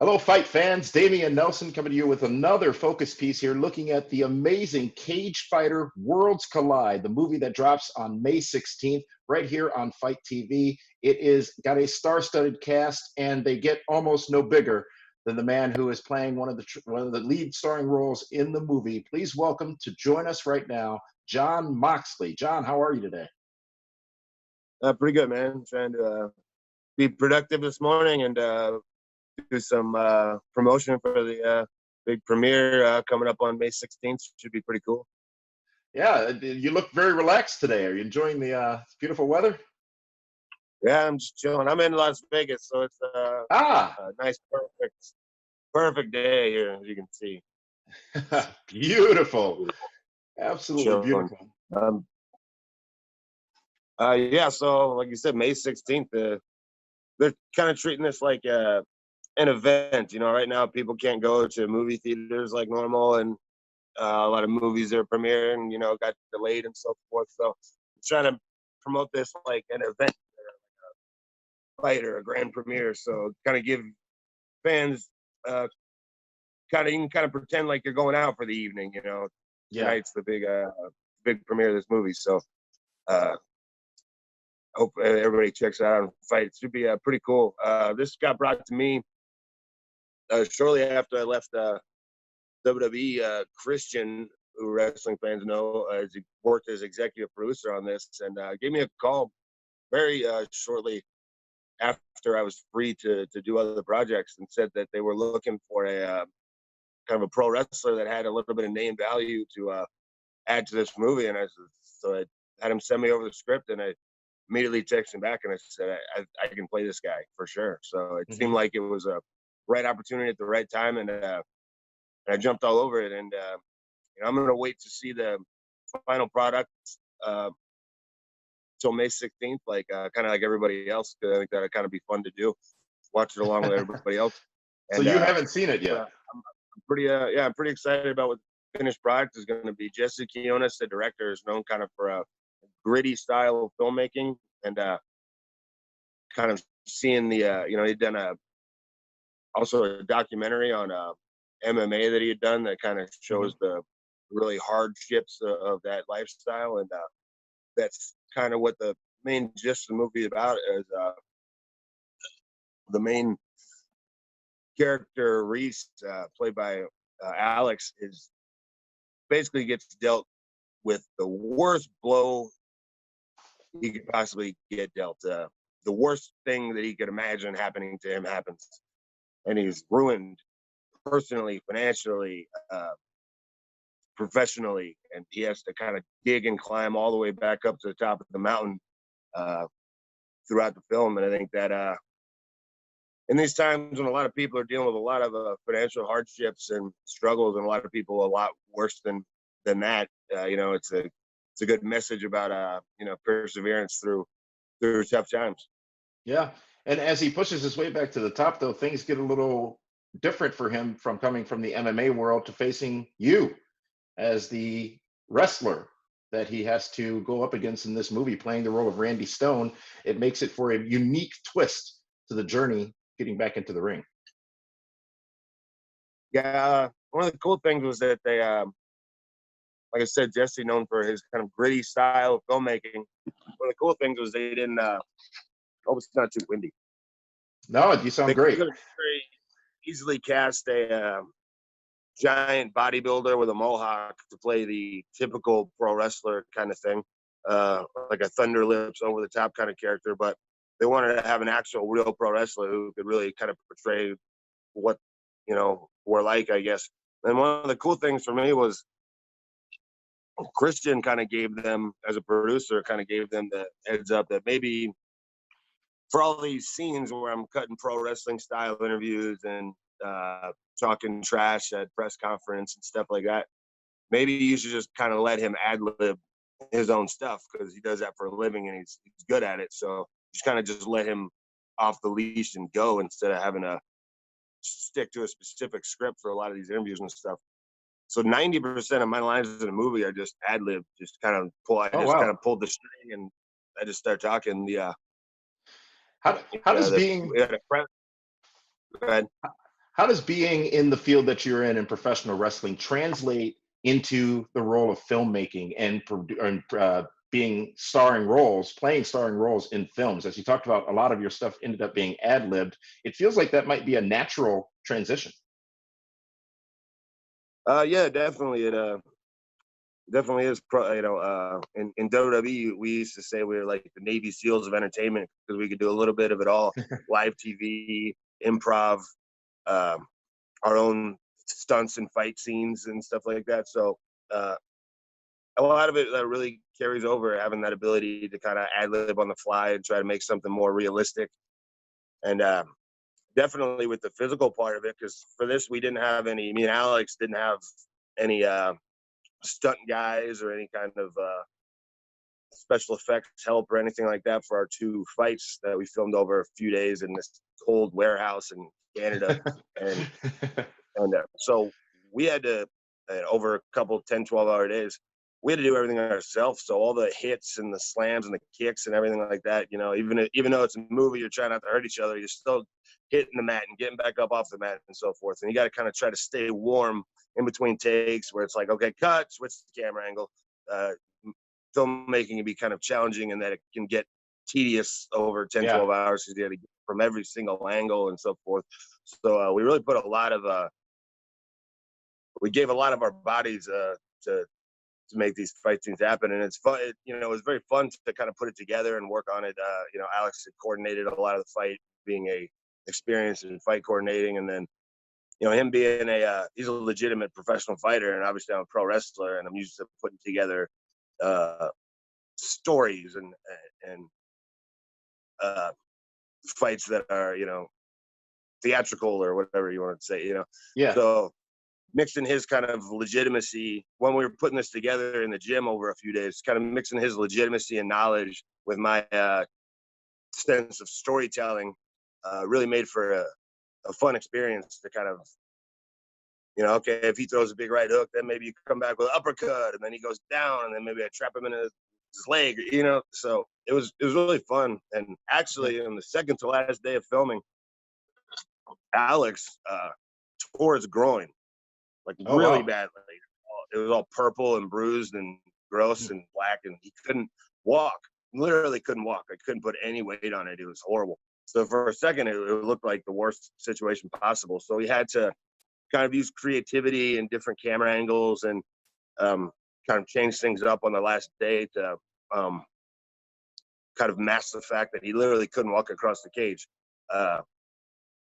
Hello, fight fans. Dameon Nelson coming to you with another focus piece here, looking at the amazing Cagefighter Worlds Collide, the movie that drops on May 16th, right here on FITE TV. It is got a star-studded cast, and they get almost no bigger than the man who is playing one of the lead starring roles in the movie. Please welcome to join us right now, Jon Moxley. Jon, how are you today? Pretty good, man. Trying to be productive this morning and do some promotion for the big premiere coming up on May 16th. Should be pretty cool. Yeah, you look very relaxed today. Are you enjoying the beautiful weather? Yeah, I'm just chilling. I'm in Las Vegas, so it's a nice, perfect day here, as you can see. Beautiful. Absolutely Chilling. beautiful. Yeah, so like you said, May 16th, they're kind of treating this like an event. You know, right now people can't go to movie theaters like normal, and a lot of movies are premiering, you know, got delayed and so forth. So I'm trying to promote this like an event, a fight or a grand premiere. So kind of give fans you can kind of pretend like you're going out for the evening, you know. Yeah. Tonight's the big premiere of this movie. So hope everybody checks it out and fight. It should be pretty cool. This got brought to me shortly after I left WWE. Christian, who wrestling fans know, he worked as executive producer on this, and gave me a call very shortly after I was free to do other projects, and said that they were looking for a kind of a pro wrestler that had a little bit of name value to add to this movie. And I had him send me over the script, and I immediately texted him back and I said, I can play this guy for sure. So it seemed like it was a right opportunity at the right time, and I jumped all over it. And you know, I'm going to wait to see the final product till May 16th, like kind of like everybody else, because I think that'd kind of be fun to do, watch it along with everybody else. And, so you haven't seen it yet? I'm pretty excited about what the finished product is going to be. Jesse Quinones, the director, is known kind of for a gritty style of filmmaking, and kind of seeing the you know, he'd done also a documentary on MMA that he had done that kind of shows the really hardships of that lifestyle, and that's kind of what the main gist of the movie is about. Is the main character Reese, played by Alex, is basically gets dealt with the worst blow he could possibly get dealt. The worst thing that he could imagine happening to him happens, and he's ruined personally, financially, professionally, and he has to kind of dig and climb all the way back up to the top of the mountain throughout the film. And I think that in these times when a lot of people are dealing with a lot of financial hardships and struggles, and a lot of people a lot worse than that, you know, it's a good message about you know, perseverance through tough times. Yeah, and as he pushes his way back to the top, though, things get a little different for him, from coming from the MMA world to facing you as the wrestler that he has to go up against in this movie, playing the role of Randy Stone. It makes it for a unique twist to the journey getting back into the ring. Yeah, one of the cool things was that they, like I said, Jesse, known for his kind of gritty style of filmmaking. One of the cool things was they didn't. Oh, it's not too windy. No, you sound great. They could very easily cast a giant bodybuilder with a mohawk to play the typical pro wrestler kind of thing, like a Thunder Lips over the top kind of character. But they wanted to have an actual real pro wrestler who could really kind of portray what, you know, we're like, I guess. And one of the cool things for me was Christian kind of gave them, as a producer, kind of gave them the heads up that maybe for all these scenes where I'm cutting pro wrestling style interviews and talking trash at press conference and stuff like that, maybe you should just kind of let him ad-lib his own stuff, because he does that for a living and he's good at it. So just kind of just let him off the leash and go, instead of having to stick to a specific script for a lot of these interviews and stuff. So 90% of my lines in a movie are just ad-lib, just kind of pull. I kind of pulled the string and I just start talking. Yeah. How does being go ahead. How does being in the field that you're in professional wrestling translate into the role of filmmaking and being playing starring roles in films? As you talked about, a lot of your stuff ended up being ad-libbed. It feels like that might be a natural transition. Yeah, definitely. It definitely is. In WWE, we used to say we were like the Navy SEALs of entertainment because we could do a little bit of it all: live TV, improv, um, our own stunts and fight scenes and stuff like that. So uh, a lot of it really carries over, having that ability to kind of ad lib on the fly and try to make something more realistic. And definitely with the physical part of it, because for this we didn't have any. Me and Alex didn't have any stunt guys or any kind of special effects help or anything like that for our two fights that we filmed over a few days in this cold warehouse in Canada. and so we had to, over a couple 10-12 hour days, we had to do everything ourselves. So all the hits and the slams and the kicks and everything like that, even though it's a movie, you're trying not to hurt each other, you're still hitting the mat and getting back up off the mat and so forth. And you got to kind of try to stay warm in between takes where it's like, okay, cut, switch the camera angle. Filmmaking can be kind of challenging in that it can get tedious over 10, Yeah. 12 hours because you got to get from every single angle and so forth. So we really put we gave a lot of our bodies to make these fight scenes happen, and it's fun. It was very fun to kind of put it together and work on it. Alex had coordinated a lot of the fight, being a experienced in fight coordinating, and then him being he's a legitimate professional fighter, and obviously I'm a pro wrestler, and I'm used to putting together stories and fights that are theatrical or whatever you want to say. Yeah. So mixing his kind of legitimacy when we were putting this together in the gym over a few days, kind of mixing his legitimacy and knowledge with my sense of storytelling, really made for a fun experience to kind of, okay, if he throws a big right hook, then maybe you come back with an uppercut, and then he goes down, and then maybe I trap him in his leg, So it was really fun. And actually, on the second to last day of filming, Alex tore his groin, like Oh, really wow. badly. It was all purple and bruised and gross and black, and he couldn't walk. Literally couldn't walk. I couldn't put any weight on it. It was horrible. So for a second, it looked like the worst situation possible. So we had to kind of use creativity and different camera angles and kind of change things up on the last day to kind of mask the fact that he literally couldn't walk across the cage.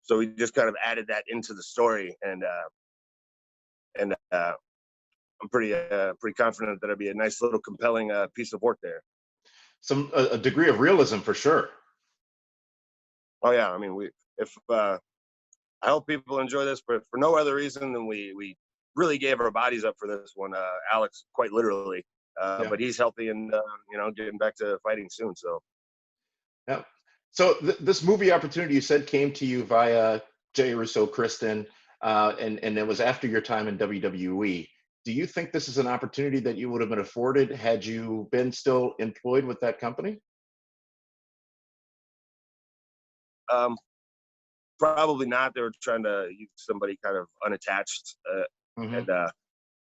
So we just kind of added that into the story, and I'm pretty confident that it'd be a nice little compelling piece of work there. Some a degree of realism for sure. Oh yeah, I mean, if I hope people enjoy this, but for no other reason than we really gave our bodies up for this one. Alex, quite literally, Yeah. but he's healthy and getting back to fighting soon. So Yeah. So this movie opportunity you said came to you via Jay Russo, Kristen, and it was after your time in WWE. Do you think this is an opportunity that you would have been afforded had you been still employed with that company? um, probably not. They were trying to use somebody kind of unattached, Hmm. and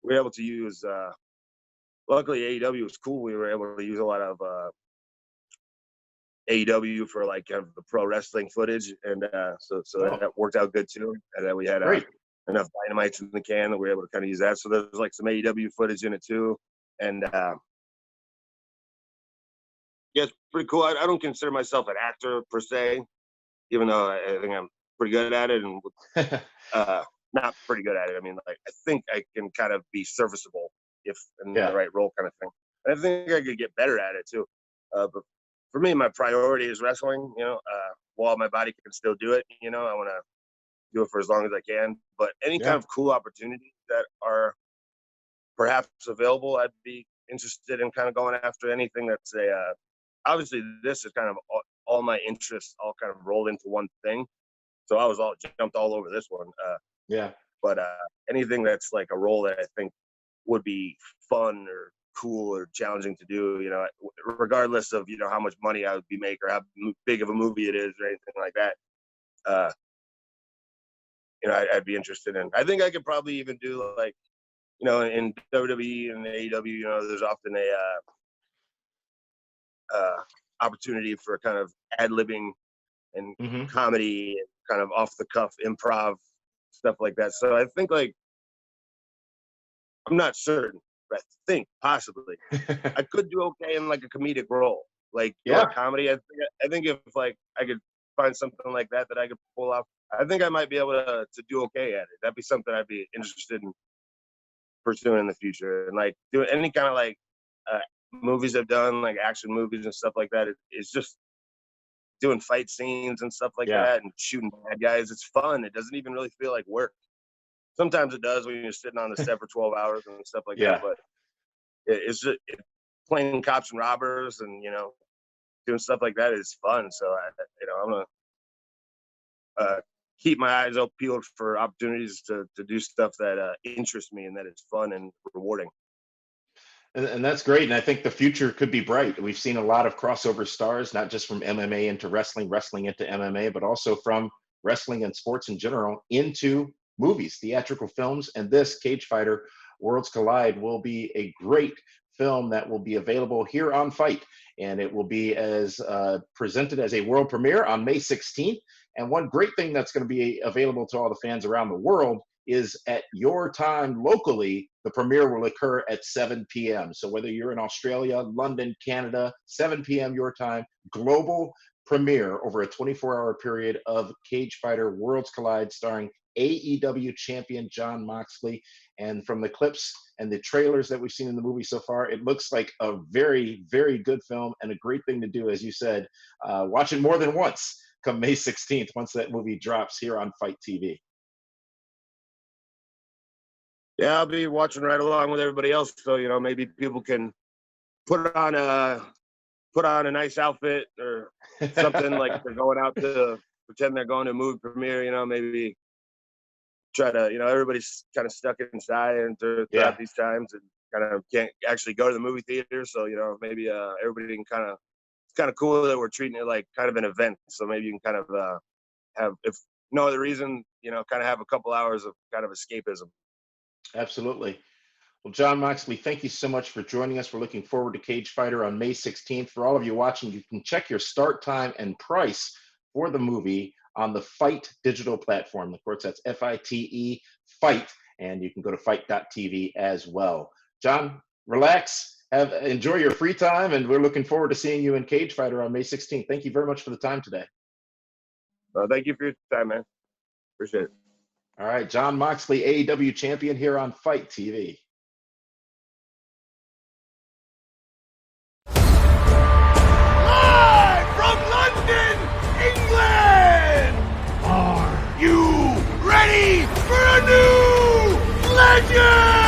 we were able to use. Luckily, AEW was cool. We were able to use a lot of AEW for like kind of the pro wrestling footage, and so Oh, that worked out good too. And then we had great. enough dynamites in the can that we were able to kind of use that. So there's like some AEW footage in it too, and yeah, it's pretty cool. I don't consider myself an actor per se, even though I think I'm pretty good at it, and not pretty good at it. I mean, like, I think I can kind of be serviceable if in the Yeah. right role, kind of thing. And I think I could get better at it too. But for me, my priority is wrestling. While my body can still do it, I want to do it for as long as I can. But any kind Yeah. of cool opportunities that are perhaps available, I'd be interested in kind of going after anything that's obviously this is kind of all my interests all kind of rolled into one thing. So I was jumped all over this one. Yeah. But anything that's like a role that I think would be fun or cool or challenging to do, regardless of how much money I would be making or how big of a movie it is or anything like that. I'd be interested in. I think I could probably even do like, in WWE and AEW, there's often a opportunity for kind of ad-libbing and Hmm. comedy and kind of off-the-cuff improv stuff like that. So I think like, I'm not certain, but I think possibly I could do okay in like a comedic role, like do Yeah. a comedy. I think if like I could find something like that I could pull off, I think I might be able to do okay at it. That'd be something I'd be interested in pursuing in the future, and like doing any kind of like uh, movies I've done, like action movies and stuff like that. It's just doing fight scenes and stuff like Yeah. that, and shooting bad guys. It's fun. It doesn't even really feel like work. Sometimes it does when you're sitting on the set for 12 hours and stuff like that, Yeah. but it's just playing cops and robbers and doing stuff like that is fun. So I'm gonna keep my eyes open peeled for opportunities to do stuff that interests me and that is fun and rewarding. And that's great. And I think the future could be bright. We've seen a lot of crossover stars, not just from MMA into wrestling, wrestling into MMA, but also from wrestling and sports in general into movies, theatrical films. And this Cagefighter Worlds Collide will be a great film that will be available here on FITE. And it will be as presented as a world premiere on May 16th. And one great thing that's going to be available to all the fans around the world is at your time locally, the premiere will occur at 7 p.m. So whether you're in Australia, London, Canada, 7 p.m. your time, global premiere over a 24-hour period of Cagefighter Worlds Collide starring AEW champion Jon Moxley. And from the clips and the trailers that we've seen in the movie so far, it looks like a very, very good film and a great thing to do, as you said, watch it more than once come May 16th, once that movie drops here on FITE TV. Yeah, I'll be watching right along with everybody else. So maybe people can put on a nice outfit or something like they're going out to pretend they're going to a movie premiere. Maybe try to everybody's kind of stuck inside and throughout these times and kind of can't actually go to the movie theater. So maybe everybody can kind of, it's kind of cool that we're treating it like kind of an event. So maybe you can kind of have, if no other reason, kind of have a couple hours of kind of escapism. Absolutely. Well, Jon Moxley, thank you so much for joining us. We're looking forward to Cagefighter on May 16th. For all of you watching, you can check your start time and price for the movie on the FITE digital platform. Of course, that's FITE, FITE, and you can go to FITE.tv as well. Jon, relax, enjoy your free time, and we're looking forward to seeing you in Cagefighter on May 16th. Thank you very much for the time today. Thank you for your time, man. Appreciate it. All right, Jon Moxley, AEW champion here on FITE TV. Live from London, England! Are you ready for a new legend?